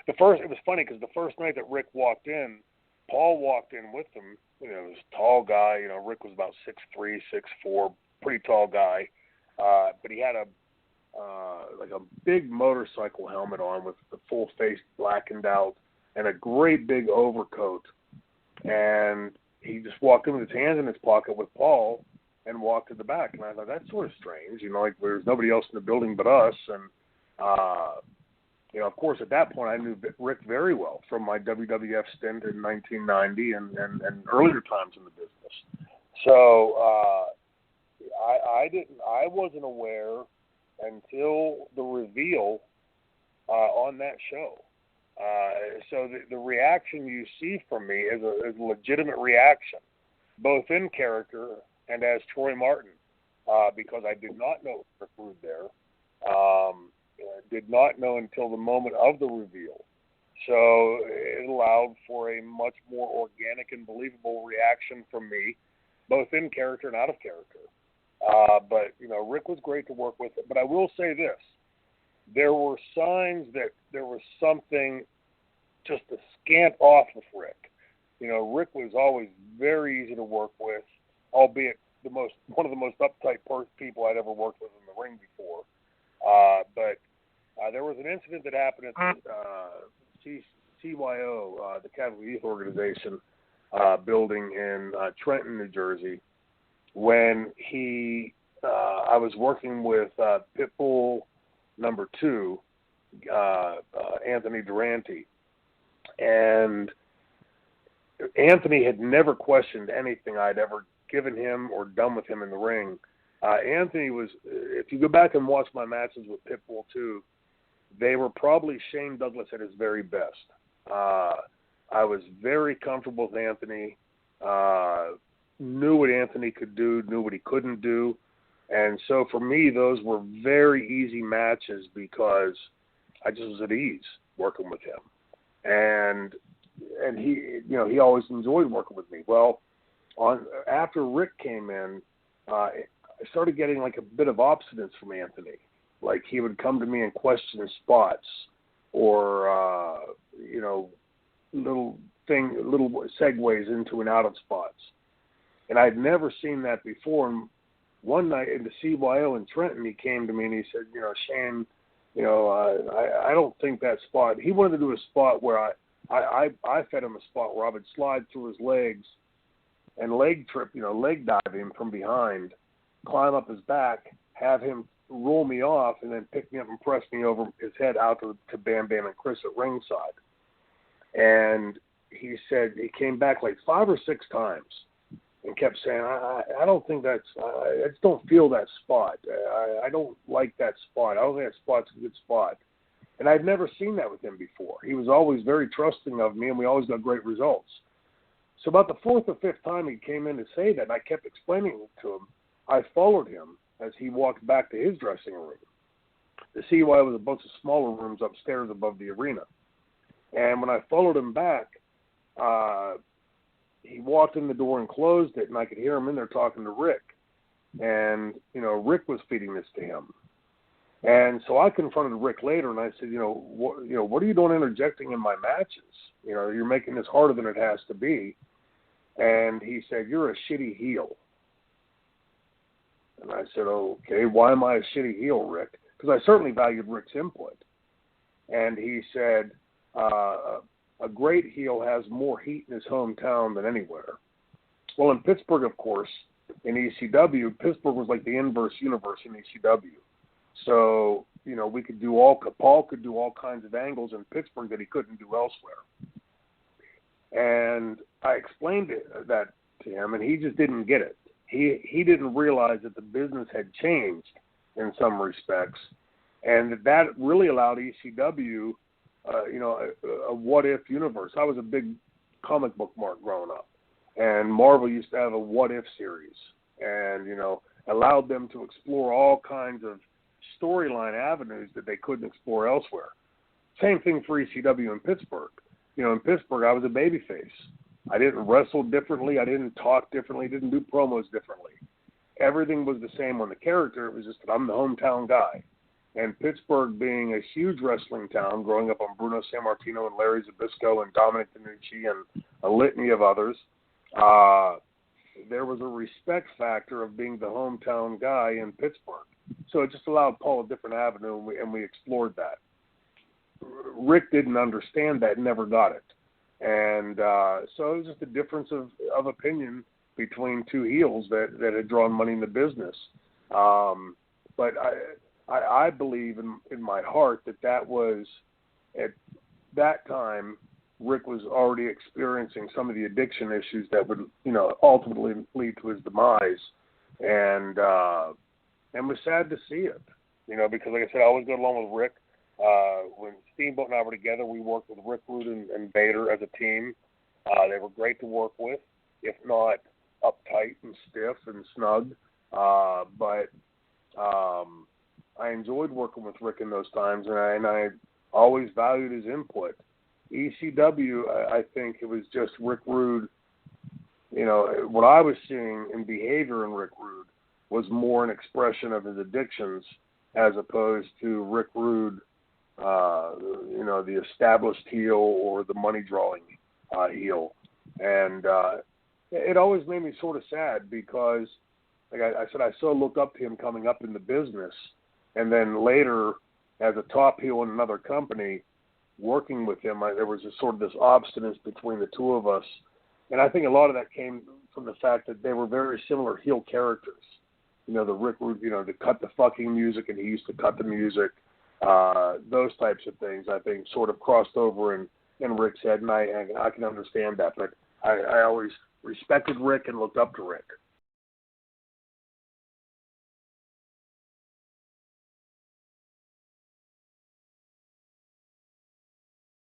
it was funny because the first night that Rick walked in, Paul walked in with him. You know, he was a tall guy. You know, Rick was about 6'3", 6'4", pretty tall guy. But he had like a big motorcycle helmet on with the full face blackened out and a great big overcoat. And he just walked in with his hands in his pocket with Paul and walked to the back. And I thought, that's sort of strange. You know, like there's nobody else in the building but us. And, you know, of course, at that point, I knew Rick very well from my WWF stint in 1990 and earlier times in the business. So I wasn't aware until the reveal on that show. So the reaction you see from me is a legitimate reaction, both in character and as Troy Martin, because I did not know Rick Rude there. Did not know until the moment of the reveal. So it allowed for a much more organic and believable reaction from me, both in character and out of character. But, you know, Rick was great to work with. But I will say this. There were signs that there was something just a scant off with Rick. You know, Rick was always very easy to work with, albeit one of the most uptight people I'd ever worked with in the ring before. But there was an incident that happened at the CYO, the Catholic Youth Organization building in Trenton, New Jersey, when I was working with Pitbull number 2, Anthony Durante. And Anthony had never questioned anything I'd ever given him or done with him in the ring. Anthony was, if you go back and watch my matches with Pitbull 2, they were probably Shane Douglas at his very best. I was very comfortable with Anthony, knew what Anthony could do, knew what he couldn't do. And so for me, those were very easy matches because I just was at ease working with him. And he, you know, he always enjoyed working with me. Well, after Rick came in, I started getting like a bit of obstinance from Anthony. Like he would come to me and question his spots or, you know, little segues into and out of spots. And I'd never seen that before. And one night in the CYO in Trenton, he came to me and he said, you know, Shane, you know, I don't think that spot. He wanted to do a spot where I fed him a spot where I would slide through his legs and leg dive him from behind, climb up his back, have him roll me off, and then pick me up and press me over his head out to Bam Bam and Chris at ringside. And he said he came back like 5 or 6 times and kept saying, I don't think I just don't feel that spot. I don't like that spot. I don't think that spot's a good spot. And I'd never seen that with him before. He was always very trusting of me, and we always got great results. So about the 4th or 5th time he came in to say that, and I kept explaining it to him, I followed him as he walked back to his dressing room. The CY was a bunch of smaller rooms upstairs above the arena. And when I followed him back, he walked in the door and closed it, and I could hear him in there talking to Rick. And, you know, Rick was feeding this to him. And so I confronted Rick later, and I said, what are you doing interjecting in my matches? You know, you're making this harder than it has to be. And he said, you're a shitty heel. And I said, okay, why am I a shitty heel, Rick? Because I certainly valued Rick's input. And he said, a great heel has more heat in his hometown than anywhere. Well, in Pittsburgh, of course, in ECW, Pittsburgh was like the inverse universe in ECW. So, you know, Paul could do all kinds of angles in Pittsburgh that he couldn't do elsewhere. And I explained that to him, and he just didn't get it. He didn't realize that the business had changed in some respects, and that really allowed ECW, a what-if universe. I was a big comic book mark growing up, and Marvel used to have a what-if series, and, you know, allowed them to explore all kinds of storyline avenues that they couldn't explore elsewhere. Same thing for ECW in Pittsburgh. You know, in Pittsburgh, I was a babyface. I didn't wrestle differently. I didn't talk differently. Didn't do promos differently. Everything was the same on the character. It was just that I'm the hometown guy. And Pittsburgh being a huge wrestling town, growing up on Bruno Sammartino and Larry Zbyszko and Dominic DeNucci and a litany of others, there was a respect factor of being the hometown guy in Pittsburgh. So it just allowed Paul a different avenue, and we explored that. Rick didn't understand that, never got it. And so it was just a difference of opinion between two heels that had drawn money in the business. But I believe in my heart that was, at that time, Rick was already experiencing some of the addiction issues that would, ultimately lead to his demise. And was sad to see it, because like I said, I always got along with Rick. When Steamboat and I were together, we worked with Rick Rude and Vader as a team. They were great to work with, if not uptight and stiff and snug. But I enjoyed working with Rick in those times, and I always valued his input. ECW, I think it was just Rick Rude. What I was seeing in behavior in Rick Rude was more an expression of his addictions as opposed to Rick Rude, the established heel or the money-drawing heel. And it always made me sort of sad because, like I said, I so looked up to him coming up in the business. And then later, as a top heel in another company, working with him, there was sort of this obstinance between the two of us. And I think a lot of that came from the fact that they were very similar heel characters. The Rick Rude, to cut the fucking music, and he used to cut the music. Those types of things, I think, sort of crossed over in Rick's head, and I can understand that. But I always respected Rick and looked up to Rick.